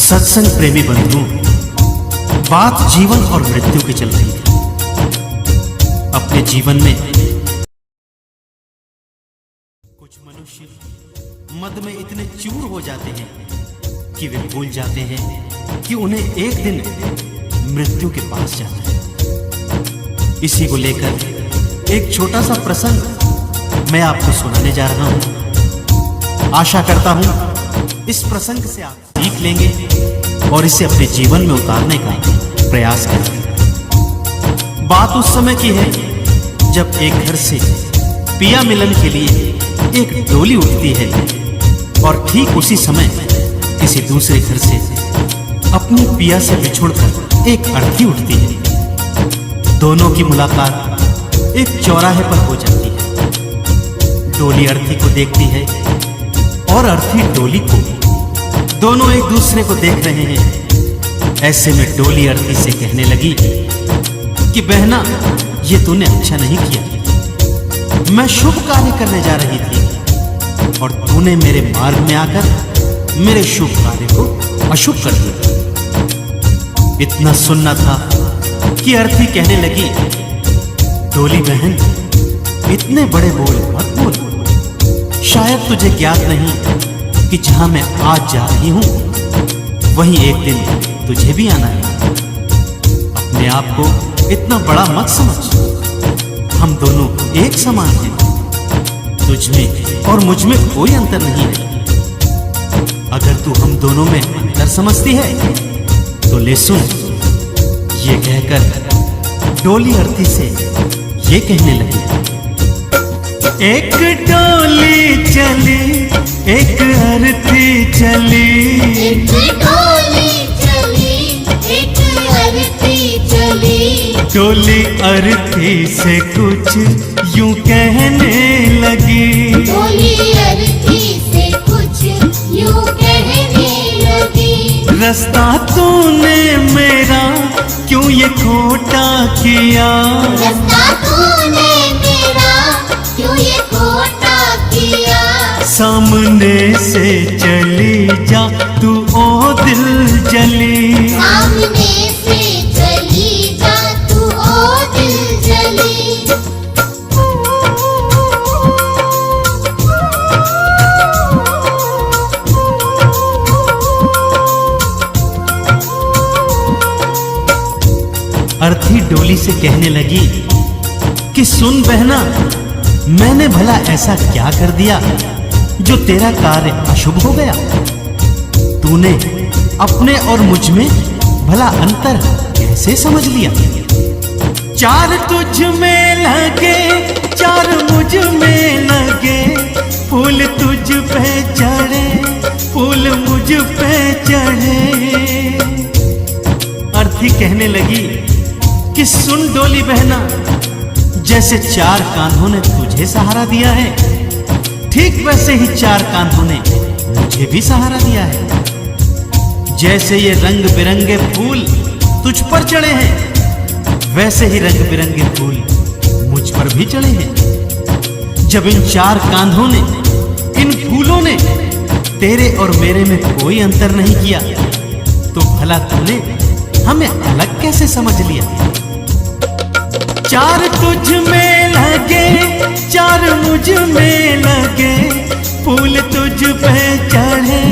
सत्संग प्रेमी बंधुओं, बात जीवन और मृत्यु की चल रही है। अपने जीवन में कुछ मनुष्य मद में इतने चूर हो जाते हैं कि वे भूल जाते हैं कि उन्हें एक दिन मृत्यु के पास जाना है। इसी को लेकर एक छोटा सा प्रसंग मैं आपको सुनाने जा रहा हूं। आशा करता हूं इस प्रसंग से आप सीख लेंगे और इसे अपने जीवन में उतारने का प्रयास करेंगे। बात उस समय की है जब एक घर से पिया मिलन के लिए एक डोली उठती है और ठीक उसी समय किसी दूसरे घर से अपनी पिया से बिछुड़कर एक अर्थी उठती है। दोनों की मुलाकात एक चौराहे पर हो जाती है। डोली अर्थी को देखती है और अर्थी डोली को। दोनों एक दूसरे को देख रहे हैं। ऐसे में डोली अर्थी से कहने लगी कि बहना, ये तूने अच्छा नहीं किया। मैं शुभ कार्य करने जा रही थी और तूने मेरे मार्ग में आकर मेरे शुभ कार्य को अशुभ कर दिया। इतना सुनना था कि अर्थी कहने लगी, डोली बहन, इतने बड़े बोल मत बोल। शायद तुझे ज्ञात नहीं कि जहां मैं आज जा रही हूं वहीं एक दिन तुझे भी आना है। अपने आप को इतना बड़ा मत समझ। हम दोनों एक समान हैं। तुझ में और मुझ में कोई अंतर नहीं है। अगर तू हम दोनों में अंतर समझती है तो ले सुन। ये कहकर डोली अर्थी से ये कहने लगी, एक डोली चली, एक अर्थी चली, एक डोली चली, एक अर्थी चली। डोली अर्थी से कुछ यूं कहने लगी, डोली अर्थी से कुछ यूं कहने लगी, रास्ता तूने मेरा क्यों ये खोटा किया, रास्ता तूने मेरा क्यों ये खोटा किया। सामने से चली जा तू ओ दिल जली, सामने से चली जा तू ओ दिल जली। अर्थी डोली से कहने लगी कि सुन बहना, मैंने भला ऐसा क्या कर दिया जो तेरा कार्य अशुभ हो गया। तूने अपने और मुझ में भला अंतर कैसे समझ लिया। चार तुझ में लगे, चार मुझ में लगे, फूल तुझ पे चढ़े, फूल मुझ पे चढ़े। अर्थी कहने लगी कि सुन डोली बहना, जैसे चार कांधों ने तुझे सहारा दिया है, ठीक वैसे ही चार कांधों ने मुझे भी सहारा दिया है। जैसे ये रंग बिरंगे फूल तुझ पर चढ़े हैं, वैसे ही रंग बिरंगे फूल मुझ पर भी चढ़े हैं। जब इन चार कांधों ने, इन फूलों ने तेरे और मेरे में कोई अंतर नहीं किया, तो भला तूने हमें अलग कैसे समझ लिया। चार तुझ में लगे, चार मुझ में लगे, फूल तुझ पे चढ़े,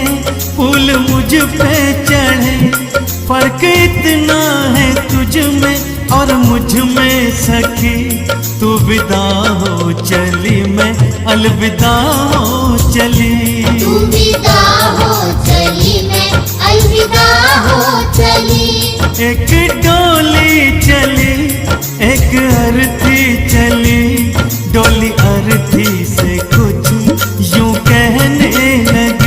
फूल मुझ पे चढ़े। फर्क इतना है तुझ में और मुझ में सखी, तू विदा हो चली, मैं अलविदा हो चली। तू विदा हो चली, मैं अलविदा हो चली। एक डोली चली, एक अर्थी चली, डोली अर्थी से कुछ यूं कहने लगी,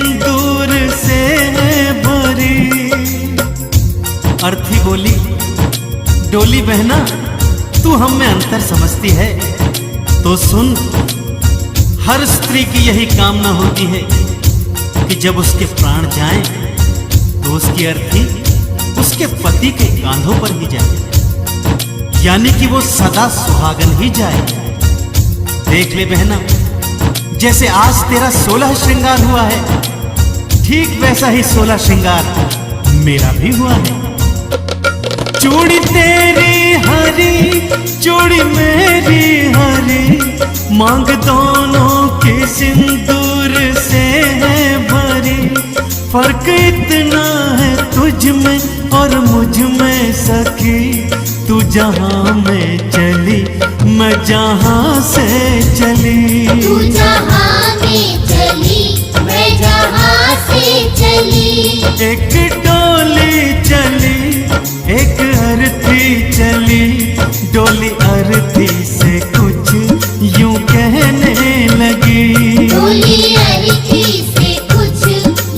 सिंदूर से है भरी। अर्थी बोली, डोली बहना तू हम में अंतर समझती है तो सुन, हर स्त्री की यही कामना होती है कि जब उसके प्राण जाएं तो उसकी अर्थी उसके पति के कांधों पर ही जाए, यानी कि वो सदा सुहागन ही जाए। देख ले बहना, जैसे आज तेरा 16 श्रृंगार हुआ है, ठीक वैसा ही 16 श्रृंगार मेरा भी हुआ है। चूड़ी तेरी हरी, चूड़ी मेरी हरी, मांग दोनों की सिंदूर से है भरी। फर्क इतना है तुझ में और मुझ में सखी, तू जहां में चली मैं जहां से चली। तू जहां में चली मैं जहां से चली। एक डोली चली एक अर्थी चली, डोली अर्थी से कुछ यूं कहने लगी। डोली अर्थी से कुछ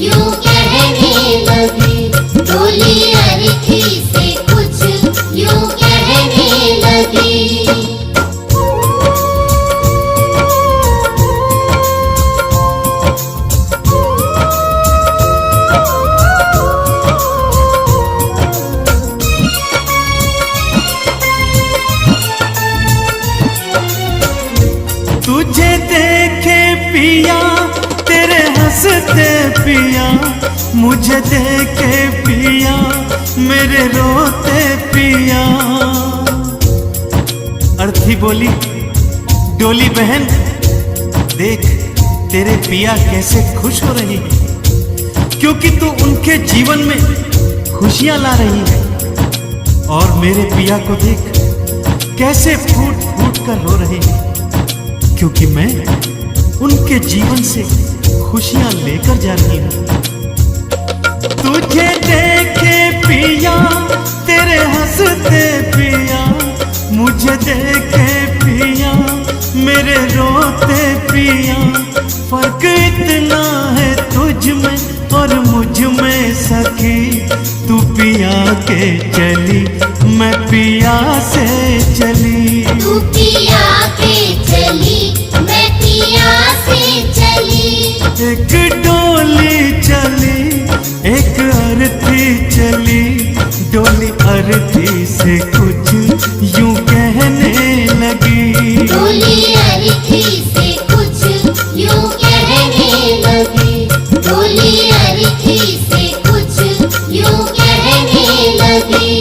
यूं कहने लगी। डोली अर्थी से कुछ यूं कहने लगी। तुझे देखे पिया तेरे हंसते पिया, मुझे देखे पिया मेरे रोते पिया। अर्थी बोली, डोली बहन देख तेरे पिया कैसे खुश हो रही है, क्योंकि तू उनके जीवन में खुशियां ला रही है। और मेरे पिया को देख कैसे फूट फूट कर रो रहे हैं, क्योंकि मैं उनके जीवन से खुशियां लेकर जा रही हूं। तुझे देखे पिया तेरे हंसते पिया, मुझे देखे पिया मेरे रोते पिया। फर्क इतना है तुझ में और मुझ में सखी, तू पिया के चली मैं पिया से चली। तू पिया के चली मैं पिया से चली। एक डोली चली एक अर्थी चली, डोली अर्थी से कुछ यूं कहने लगी। डोली अर्थी से कुछ यूं कहने लगी। डोली अर्थी से कुछ यूं कहने लगी।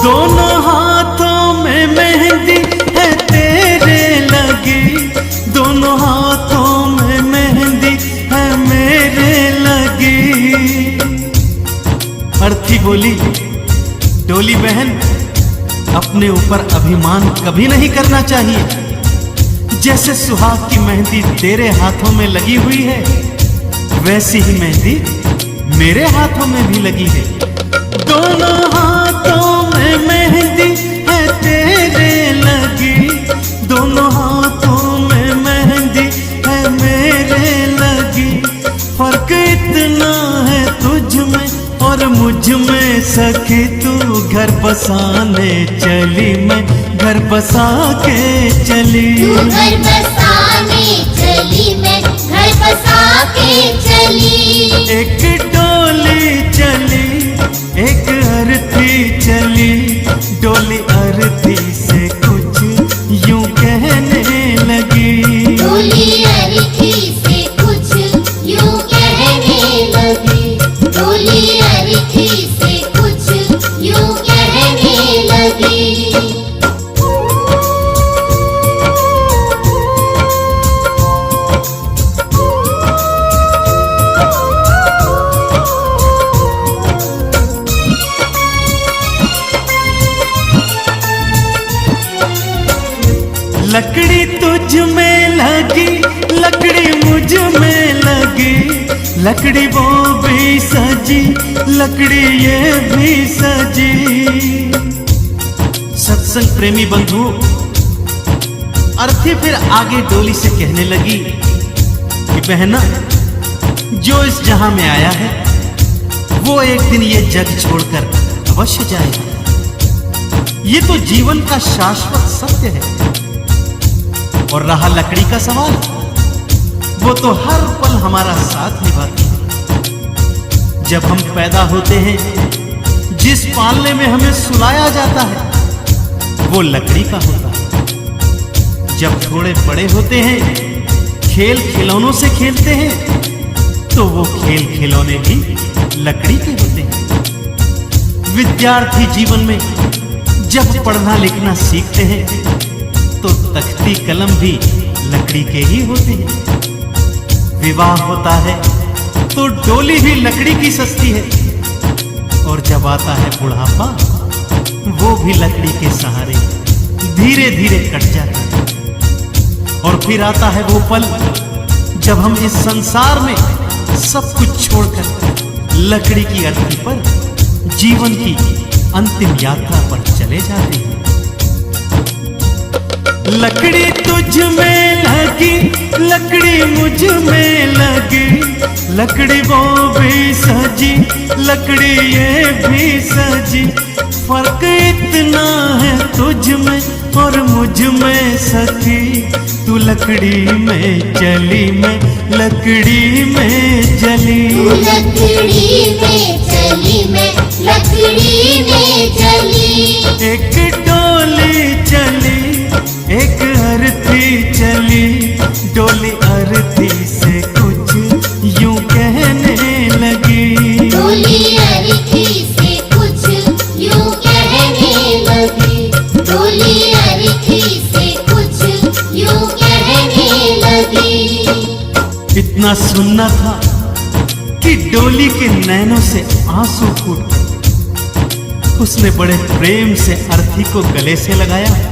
दोनों हाथों में मेहंदी है तेरे लगी, दोनों हाथों में मेहंदी है मेरे लगी। अर्थी बोली, डोली बहन अपने ऊपर अभिमान कभी नहीं करना चाहिए। जैसे सुहाग की मेहंदी तेरे हाथों में लगी हुई है, वैसी ही मेहंदी मेरे हाथों में भी लगी है। दोनों हाथों में मेहंदी है तेरे लगी, दोनों हाथों में मेहंदी है मेरे लगी। फर्क इतना है तुझ में और मुझ में सखी, तू घर बसाने चली मैं घर बसा के चली। तू घर बसाने चली मैं घर बसा के चली। एक डोली चली एक अर्थी चली, डोली अर्थी से कुछ यूं कहने लगी। डोली अर्थी से कुछ यूं कहने लगी। डोली अर्थी से कुछ यूं कहने लगी। लकड़ी तुझ में लगी, लकड़ी मुझ में लगी, लकड़ी वो भी सजी, लकड़ी ये भी सजी। सत्संग प्रेमी बंधु, अर्थी फिर आगे डोली से कहने लगी कि बहना, जो इस जहां में आया है वो एक दिन ये जग छोड़कर अवश्य जाएगा। ये तो जीवन का शाश्वत सत्य है। और रहा लकड़ी का सवाल, वो तो हर पल हमारा साथ निभाती है। जब हम पैदा होते हैं, जिस पालने में हमें सुलाया जाता है वो लकड़ी का होता है। जब थोड़े बड़े होते हैं, खेल खिलौनों से खेलते हैं, तो वो खेल खिलौने भी लकड़ी के होते हैं। विद्यार्थी जीवन में जब पढ़ना लिखना सीखते हैं, तो तख्ती कलम भी लकड़ी के ही होते हैं। विवाह होता है तो डोली भी लकड़ी की सस्ती है। और जब आता है बुढ़ापा, वो भी लकड़ी के सहारे धीरे धीरे कट जाता है। और फिर आता है वो पल जब हम इस संसार में सब कुछ छोड़कर लकड़ी की अर्थी पर जीवन की अंतिम यात्रा पर चले जाते हैं। लकड़ी तुझ में लगी, लकड़ी मुझ में लगी, लकड़ी वो भी सजी, लकड़ी ये भी सजी। फर्क इतना है तुझ में और मुझ में सखी, तू लकड़ी में चली, मैं लकड़ी में जली। तू लकड़ी में चली, मैं लकड़ी में जली। एक डोली चली, एक अर्थी चली, डोली अर्थी से कुछ यूं कहने लगी। डोली अर्थी से कुछ यूं कहने लगी। डोली अर्थी से कुछ यूं कहने लगी। इतना सुनना था कि डोली के नैनों से आंसू फूट पड़े। उसने बड़े प्रेम से अर्थी को गले से लगाया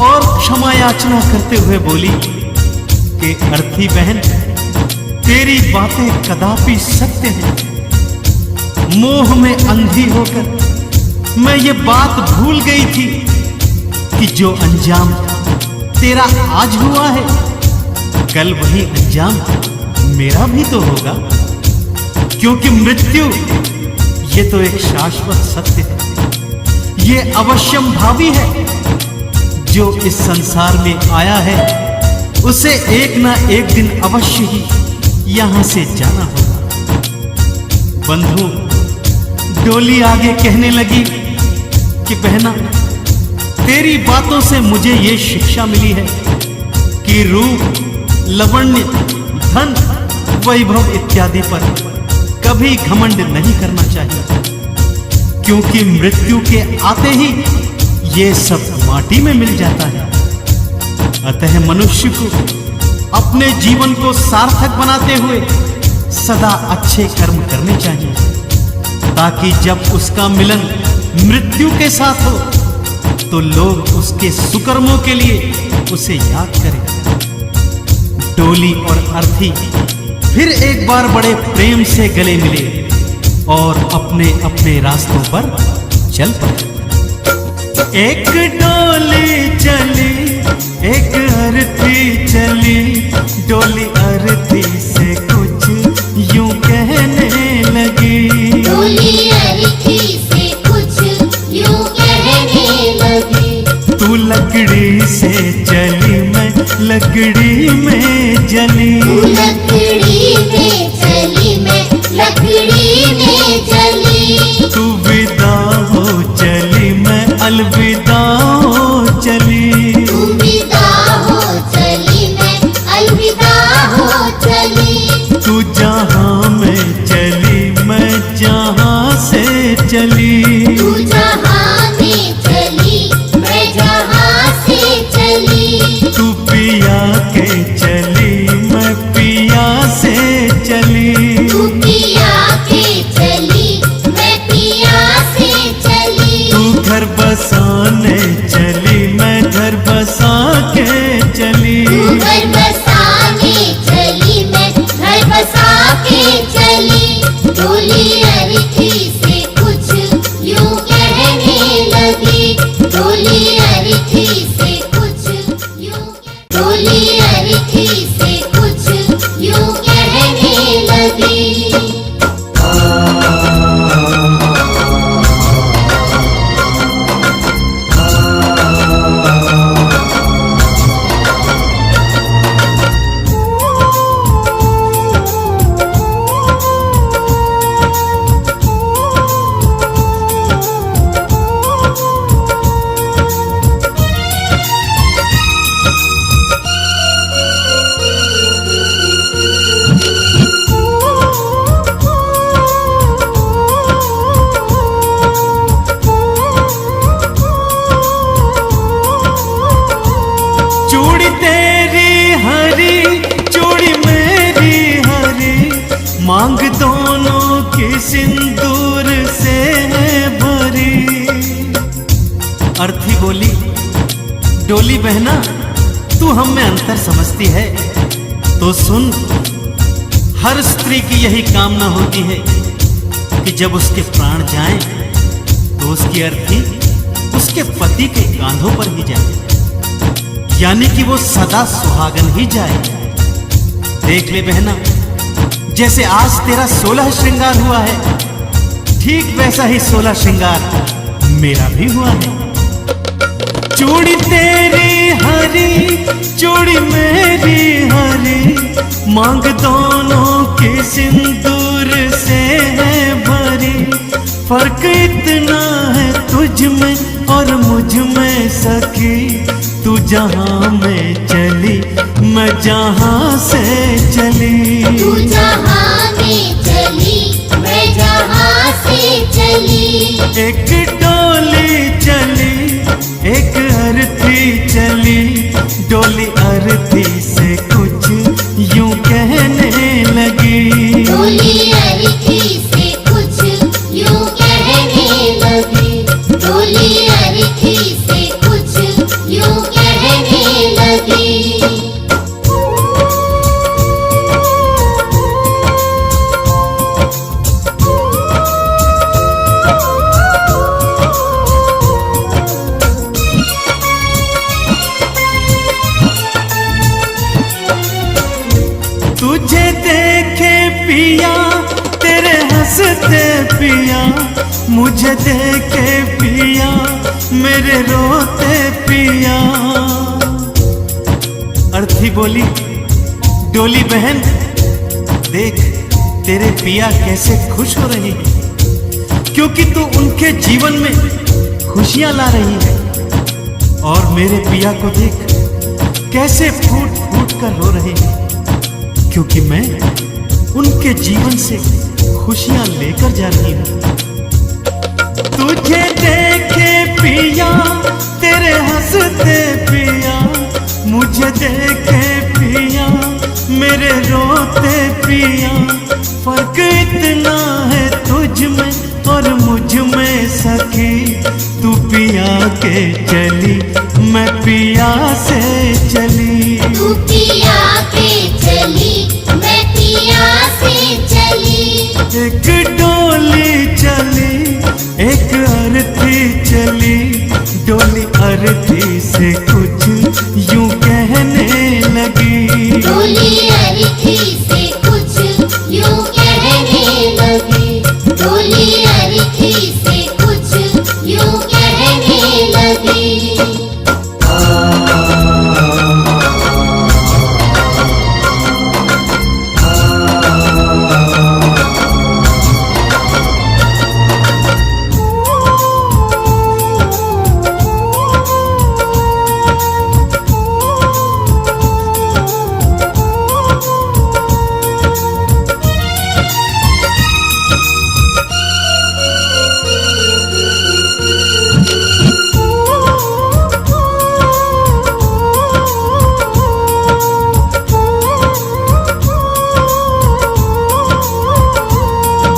और क्षमा याचना करते हुए बोली कि अर्थी बहन, तेरी बातें कदापि सत्य हैं। मोह में अंधी होकर मैं ये बात भूल गई थी कि जो अंजाम तेरा आज हुआ है, कल वही अंजाम मेरा भी तो होगा। क्योंकि मृत्यु ये तो एक शाश्वत सत्य है। ये अवश्यम भावी है। जो इस संसार में आया है, उसे एक ना एक दिन अवश्य ही यहां से जाना होगा। बंधु, डोली आगे कहने लगी कि बहना, तेरी बातों से मुझे ये शिक्षा मिली है कि रूप, लवण्य, धन, वैभव इत्यादि पर कभी घमंड नहीं करना चाहिए। क्योंकि मृत्यु के आते ही ये सब माटी में मिल जाता है। अतः मनुष्य को अपने जीवन को सार्थक बनाते हुए सदा अच्छे कर्म करने चाहिए, ताकि जब उसका मिलन मृत्यु के साथ हो तो लोग उसके सुकर्मों के लिए उसे याद करें। डोली और अर्थी फिर एक बार बड़े प्रेम से गले मिले और अपने अपने रास्तों पर चल पड़े। एक डोली चली, एक अर्थी चली, डोली अर्थी से कुछ यूं कहने लगी। डोली अर्थी से कुछ यूं कहने लगी। तू लकड़ी से चली, मैं लकड़ी में जली। तू लकड़ी में चली, मैं लकड़ी में जली। तू विदा हो चली, मैं अलविदा हो चली। तू विदा हो चली, मैं अलविदा हो चली। तू जहां में चली, मैं जहां से चली। तू जहां में चली, मैं जहां से चली। तू पिया के चली, मैं पिया से चली। तू पिया के चली, मैं पिया से चली। तू घर बसाने चली, मैं घर बसा के डोली अरिथी से कुछ यूं डोली अरिथी से कुछ यूं कहने लगी। मांग दोनों की सिंदूर से है भरी। अर्थी बोली, डोली बहना तू हम में अंतर समझती है तो सुन, हर स्त्री की यही कामना होती है कि जब उसके प्राण जाएं तो उसकी अर्थी उसके पति के कांधों पर ही जाए, यानी कि वो सदा सुहागन ही जाए। देख ले बहना, जैसे आज तेरा 16 श्रृंगार हुआ है, ठीक वैसा ही 16 श्रृंगार मेरा भी हुआ है। चूड़ी तेरी हरी, चूड़ी मेरी हरी, मांग दोनों के सिंदूर से है भरी। फर्क इतना है तुझ में और मुझ में सखी, तू जहां में चली मैं जहां से चली। तू जहां में चली मैं जहां से चली। एक डोली चली एक अर्थी चली, डोली अर्थी से कुछ यूं कहने लगी। डोली अरिथी से कुछ यूं कहने लगी। डोली अरिथी से कुछ यूं कहने लगी। तुझे देखे पिया तेरे हंसते पिया, मुझे देखे पिया मेरे रोते पिया। अर्थी बोली, डोली बहन देख तेरे पिया कैसे खुश हो रहे हैं, क्योंकि तू उनके जीवन में खुशियां ला रही है। और मेरे पिया को देख कैसे फूट फूट कर रो रहे हैं, क्योंकि मैं उनके जीवन से खुशियां लेकर जा रही हूं। तुझे देखे पिया तेरे हंसते पिया, मुझे देखे पिया मेरे रोते पिया। फर्क इतना है तुझ में और मुझ में सखी, तू पिया के चली मैं पिया से चली। तू पिया के चली मैं पिया से चली। एक डोली चली एक अर्थी चली, डोली अर्थी से कुछ यूं कहने लगी। डोली अरिथी से कुछ यूं कहने लगी। डोली अरिथी से कुछ यूं कहने लगी।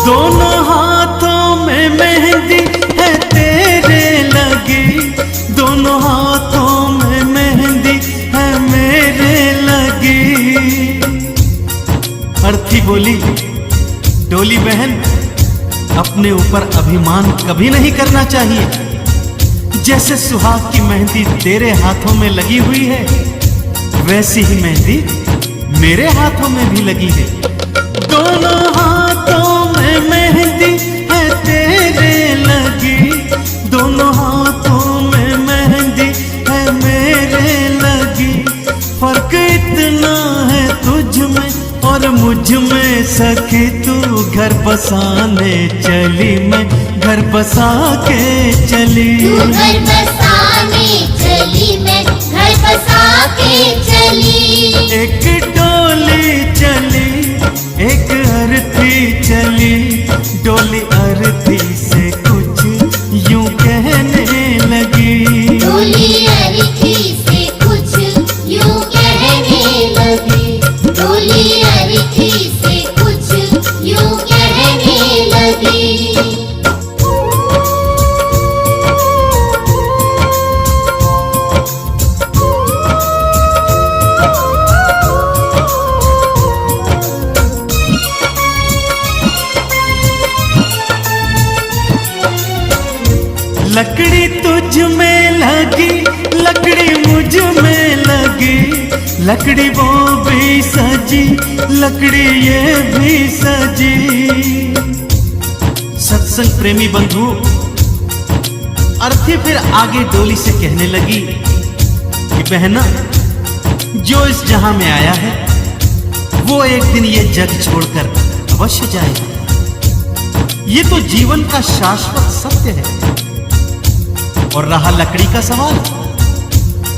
दोनों हाथों में मेहंदी है तेरे लगी, दोनों हाथों में मेहंदी है मेरे लगी। अर्थी बोली, डोली बहन अपने ऊपर अभिमान कभी नहीं करना चाहिए। जैसे सुहाग की मेहंदी तेरे हाथों में लगी हुई है, वैसी ही मेहंदी मेरे हाथों में भी लगी है। दोनों हाथों में मेहंदी है तेरे लगी, दोनों हाथों में मेहंदी है मेरे लगी। फर्क इतना है तुझ में और मुझ में सखी, तू घर बसाने चली, मैं घर बसा के चली। तू घर बसाने चली, मैं घर बसा के चली। एक डोली चली, एक अर्थी चली, डोली अर्थी से कुछ यूं कहने लगी। डोली अर्थी से कुछ यूं कहने लगी, डोली अर्थी से कुछ यूं कहने लगी। लकड़ी तुझ में लगी, लकड़ी मुझ में लगी, लकड़ी वो भी सजी, लकड़ी ये भी सजी। सत्संग प्रेमी बंधु, अर्थी फिर आगे डोली से कहने लगी कि बहना, जो इस जहां में आया है वो एक दिन ये जग छोड़कर अवश्य जाएगा। ये तो जीवन का शाश्वत सत्य है। और रहा लकड़ी का सवाल,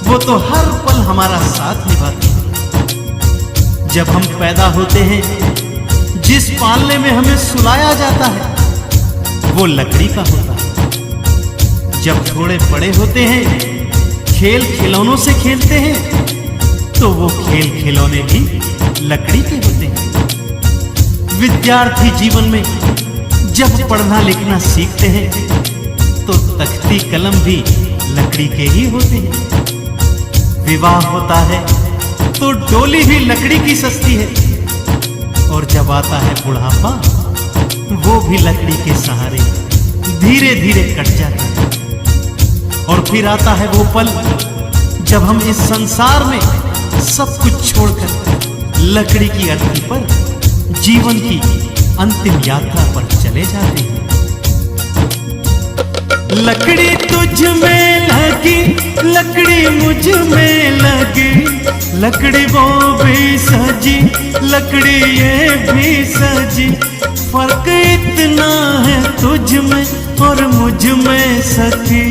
वो तो हर पल हमारा साथ निभाती है। जब हम पैदा होते हैं, जिस पालने में हमें सुलाया जाता है वो लकड़ी का होता है। जब थोड़े बड़े होते हैं, खेल खिलौनों से खेलते हैं, तो वो खेल खिलौने भी लकड़ी के होते हैं। विद्यार्थी जीवन में जब पढ़ना लिखना सीखते हैं, तो तख्ती कलम भी लकड़ी के ही होते हैं। विवाह होता है तो डोली भी लकड़ी की सस्ती है, और जब आता है बुढ़ापा, वो भी लकड़ी के सहारे धीरे धीरे कट जाता है। और फिर आता है वो पल जब हम इस संसार में सब कुछ छोड़कर लकड़ी की अर्थी पर जीवन की अंतिम यात्रा पर चले जाते हैं। लकड़ी तुझ में लगी, लकड़ी मुझ में लगी, लकड़ी वो भी सजी, लकड़ी ये भी सजी। फर्क इतना है तुझ में और मुझ में सखी,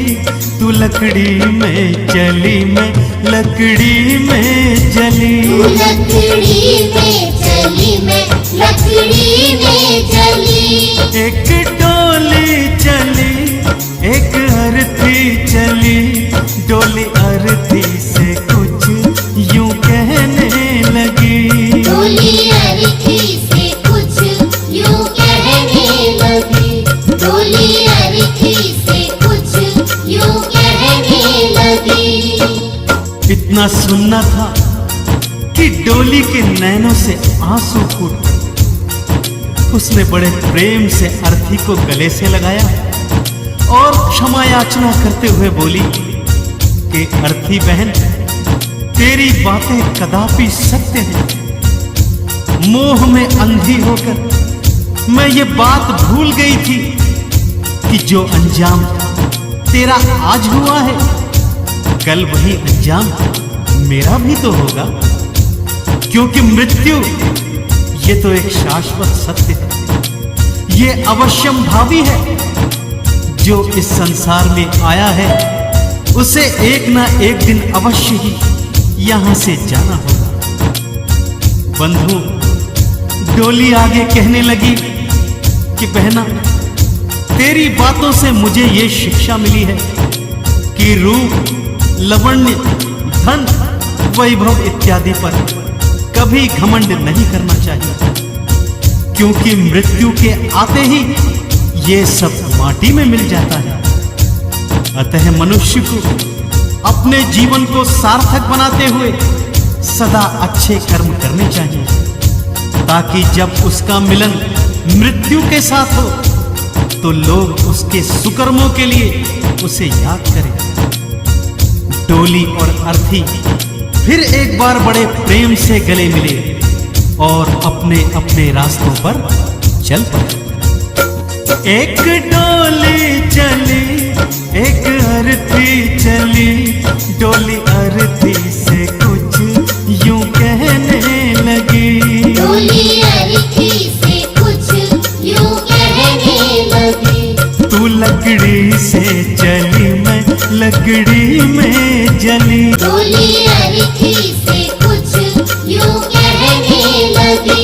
तू लकड़ी में चली, मैं लकड़ी में जली। तू लकड़ी में चली, मैं लकड़ी में जली। एक डोली चली, एक अर्थी चली, डोली अर्थी से कुछ यूं कहने लगी। डोली अर्थी से कुछ यूं कहने लगी, डोली अर्थी से कुछ यूं कहने लगी। इतना सुनना था कि डोली के नैनों से आंसू फूट। उसने बड़े प्रेम से अर्थी को गले से लगाया और क्षमा याचना करते हुए बोली कि अर्थी बहन, तेरी बातें कदापि सत्य हैं। मोह में अंधी होकर मैं ये बात भूल गई थी कि जो अंजाम तेरा आज हुआ है, कल वही अंजाम मेरा भी तो होगा। क्योंकि मृत्यु ये तो एक शाश्वत सत्य है, ये अवश्यम भावी है। जो इस संसार में आया है, उसे एक ना एक दिन अवश्य ही यहां से जाना होगा। बंधु, डोली आगे कहने लगी कि बहना, तेरी बातों से मुझे ये शिक्षा मिली है कि रूप, लवण्य, धन, वैभव इत्यादि पर कभी घमंड नहीं करना चाहिए, क्योंकि मृत्यु के आते ही ये सब माटी में मिल जाता है। अतः मनुष्य को अपने जीवन को सार्थक बनाते हुए सदा अच्छे कर्म करने चाहिए, ताकि जब उसका मिलन मृत्यु के साथ हो तो लोग उसके सुकर्मों के लिए उसे याद करें। डोली और अर्थी फिर एक बार बड़े प्रेम से गले मिले और अपने अपने रास्तों पर चल पड़े। एक डोली चली, एक अर्थी चली, डोली अर्थी से कुछ यूं कहने लगी। डोली अर्थी से कुछ यूं कहने लगी। तू लकड़ी से चली, मैं लकड़ी में जली। डोली अर्थी से कुछ यूं कहने लगी।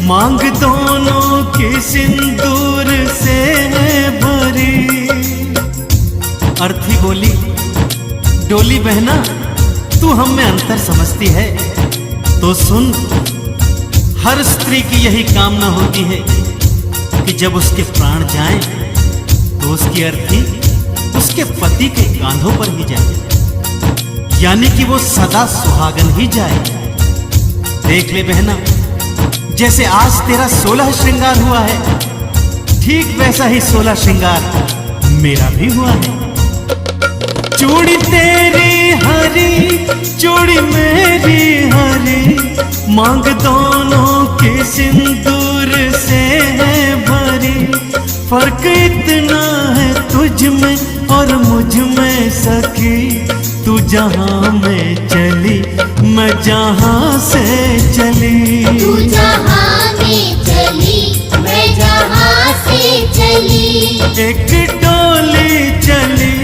मांग दोनों की सिंदूर से है भरी। अर्थी बोली, डोली बहना तू हम में अंतर समझती है तो सुन, हर स्त्री की यही कामना होती है कि जब उसके प्राण जाएं तो उसकी अर्थी उसके पति के कांधों पर ही जाए, यानी कि वो सदा सुहागन ही जाए। देख ले बहना, जैसे आज तेरा 16 श्रृंगार हुआ है, ठीक वैसा ही 16 श्रृंगार मेरा भी हुआ है। चूड़ी तेरी हरी, चूड़ी मेरी हरी, मांग दोनों की सिंदूर से है भरी। फर्क इतना है तुझ में और मुझ में सखी, तू जहां में चली मैं जहां से चली। तू जहां में चली मैं जहां से चली। एक डोली चली,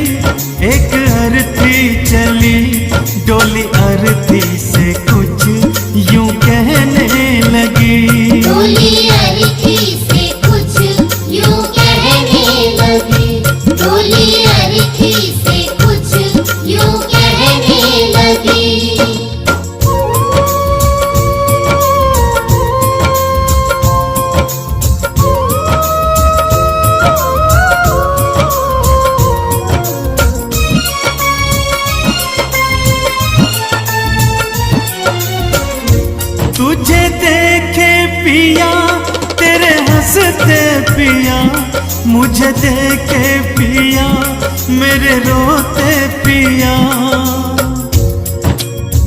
एक अर्थी चली, डोली अर्थी से कुछ यूं कहने लगी। डोली अर्थी से कुछ यूं कहने लगी। डोली अर्थी से कुछ यूं कहने लगी। तुझे देखे पिया तेरे हंसते पिया, मुझे देखे पिया मेरे रोते पिया।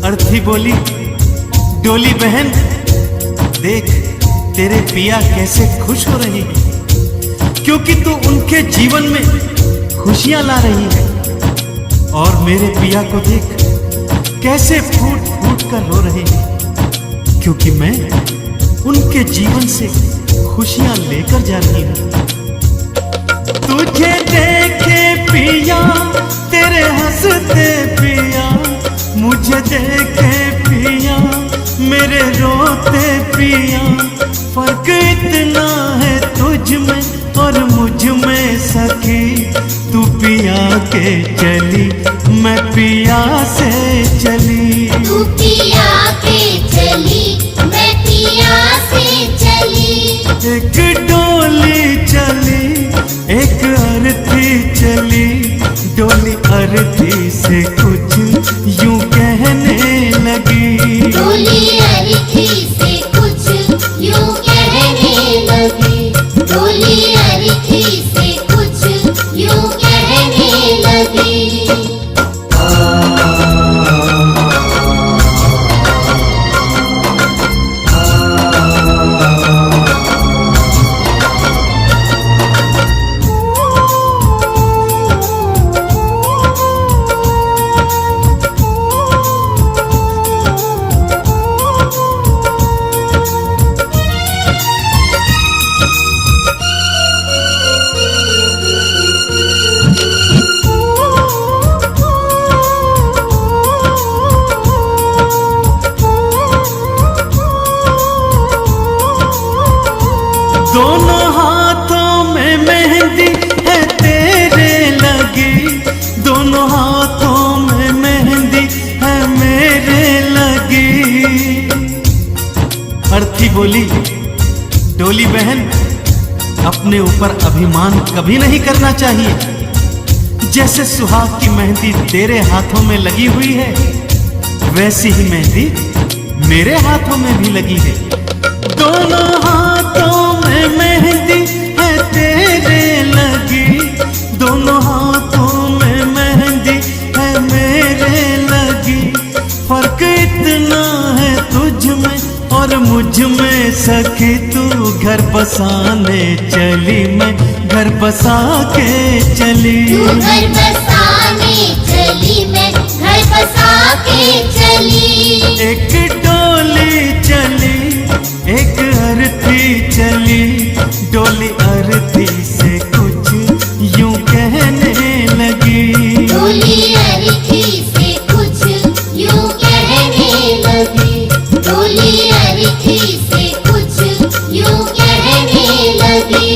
अर्थी बोली, डोली बहन देख तेरे पिया कैसे खुश हो रही है, क्योंकि तू उनके जीवन में खुशियां ला रही है। और मेरे पिया को देख कैसे फूट फूट कर रो रहे हैं, क्योंकि मैं उनके जीवन से खुशियां लेकर जा रही हूं। तुझे देखे पिया तेरे हंसते पिया, मुझे देखे पिया मेरे रोते पिया। फर्क इतना है तुझ में और मुझ में सखी, तू पिया के चली मैं पिया से चली। तू पिया के चली मैं पिया से चली। एक डोली चली, एक अर्थी चली, डोली अर्थी से कुछ यूं कहने लगी। डोली अर्थी से कुछ यूं कहने लगी। डोली अर्थी से कुछ यूं कहने लगी। बोली, डोली बहन, अपने ऊपर अभिमान कभी नहीं करना चाहिए। जैसे सुहाग की मेहंदी तेरे हाथों में लगी हुई है, वैसी ही मेहंदी मेरे हाथों में भी लगी है। दोनों हाथों में मेहंदी है तेरे लगी, दोनों हाथों में मेहंदी है मेरे लगी। फर्क इतना है तुझ में और मुझ में सखी, तू घर बसाने चली, मैं घर बसा के चली। तू घर बसाने चली, मैं घर बसा के चली। एक डोली चली, एक अर्थी चली, डोली अर्थी से कुछ यूं कहने लगी। डोली अर्थी से कुछ यूं कहने लगी, डोली अर्थी से कुछ यूं कहने लगी।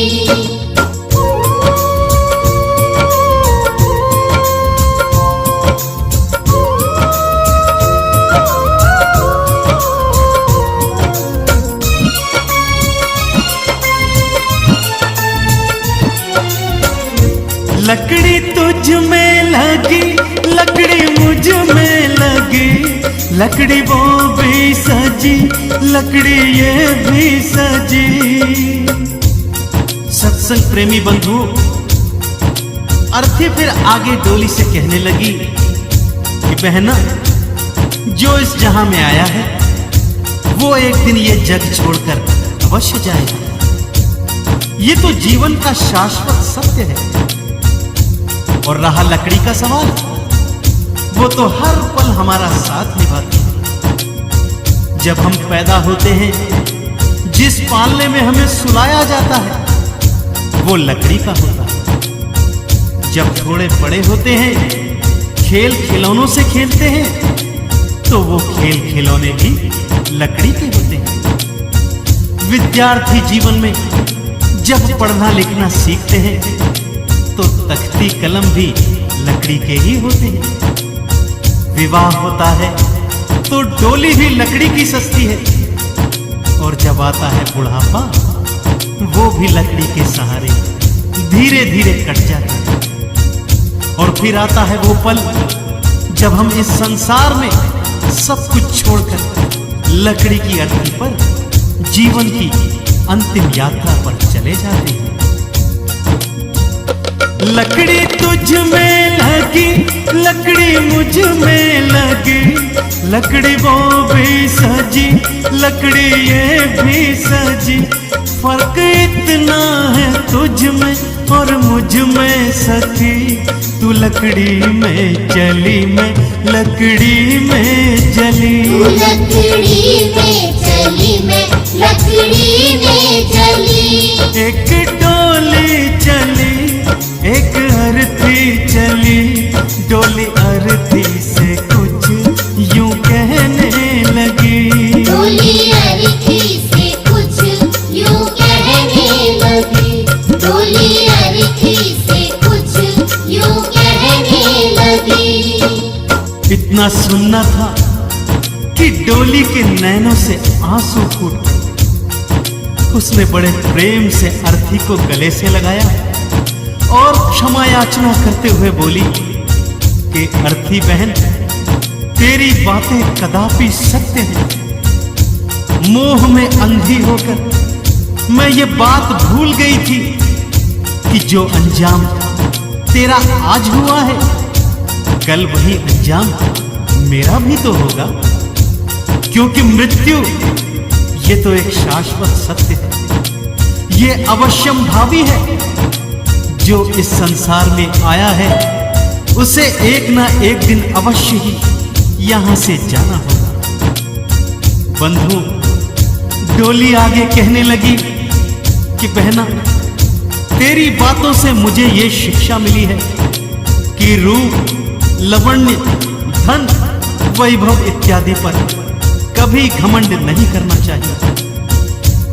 लकड़ी तुझ में लगी, लकड़ी मुझ में लगी, लकड़ी वो भी सजी, लकड़ी ये भी सजी। सत्संग प्रेमी बंधु, अर्थी फिर आगे डोली से कहने लगी कि बहना, जो इस जहां में आया है वो एक दिन ये जग छोड़कर अवश्य जाएगा। ये तो जीवन का शाश्वत सत्य है। और रहा लकड़ी का सवाल, वो तो हर पल हमारा साथ निभाती है। जब हम पैदा होते हैं, जिस पालने में हमें सुलाया जाता है वो लकड़ी का होता है। जब थोड़े बड़े होते हैं, खेल खिलौनों से खेलते हैं, तो वो खेल खिलौने भी लकड़ी के होते हैं। विद्यार्थी जीवन में जब पढ़ना लिखना सीखते हैं, तो तख्ती कलम भी लकड़ी के ही होते हैं। विवाह होता है तो डोली भी लकड़ी की सस्ती है। और जब आता है बुढ़ापा, वो भी लकड़ी के सहारे धीरे धीरे कट जाता है। और फिर आता है वो पल जब हम इस संसार में सब कुछ छोड़कर लकड़ी की अर्थी पर जीवन की अंतिम यात्रा पर चले जाते हैं। लकड़ी तुझ में लगी, लकड़ी मुझ में लगी, लकड़ी वो भी सजी, लकड़ी ये भी सजी। फर्क इतना है तुझ में और मुझ में सखी, तू लकड़ी में चली, मैं लकड़ी में जली। तू लकड़ी में चली, मैं लकड़ी में जली। एक डोली चली, एक अर्थी चली, डोली अर्थी से कुछ यूं कहने लगी। डोली अर्थी से कुछ यूं कहने लगी, डोली अर्थी से कुछ यूं कहने लगी। इतना सुनना था कि डोली के नैनों से आंसू फूट। उसने बड़े प्रेम से अर्थी को गले से लगाया और क्षमा याचना करते हुए बोली कि अर्थी बहन, तेरी बातें कदापि सत्य हैं। मोह में अंधी होकर मैं ये बात भूल गई थी कि जो अंजाम तेरा आज हुआ है, कल वही अंजाम मेरा भी तो होगा। क्योंकि मृत्यु ये तो एक शाश्वत सत्य है, ये अवश्यम भावी है। जो इस संसार में आया है उसे एक ना एक दिन अवश्य ही यहां से जाना होगा। बंधु, डोली आगे कहने लगी कि बहना, तेरी बातों से मुझे ये शिक्षा मिली है कि रूप, लवण्य, धन, वैभव इत्यादि पर कभी घमंड नहीं करना चाहिए।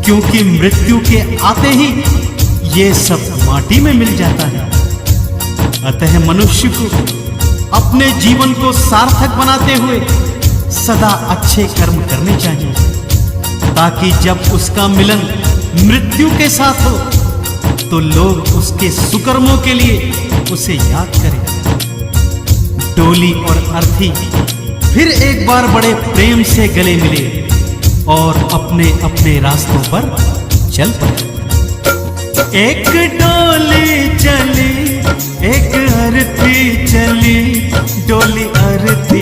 क्योंकि मृत्यु के आते ही ये सब माटी में मिल जाता है। अतः मनुष्य को अपने जीवन को सार्थक बनाते हुए सदा अच्छे कर्म करने चाहिए, ताकि जब उसका मिलन मृत्यु के साथ हो तो लोग उसके सुकर्मों के लिए उसे याद करें। डोली और अर्थी फिर एक बार बड़े प्रेम से गले मिले और अपने अपने रास्तों पर चल पड़े। एक डोली चली, एक अर्थी चली, डोली अर्थी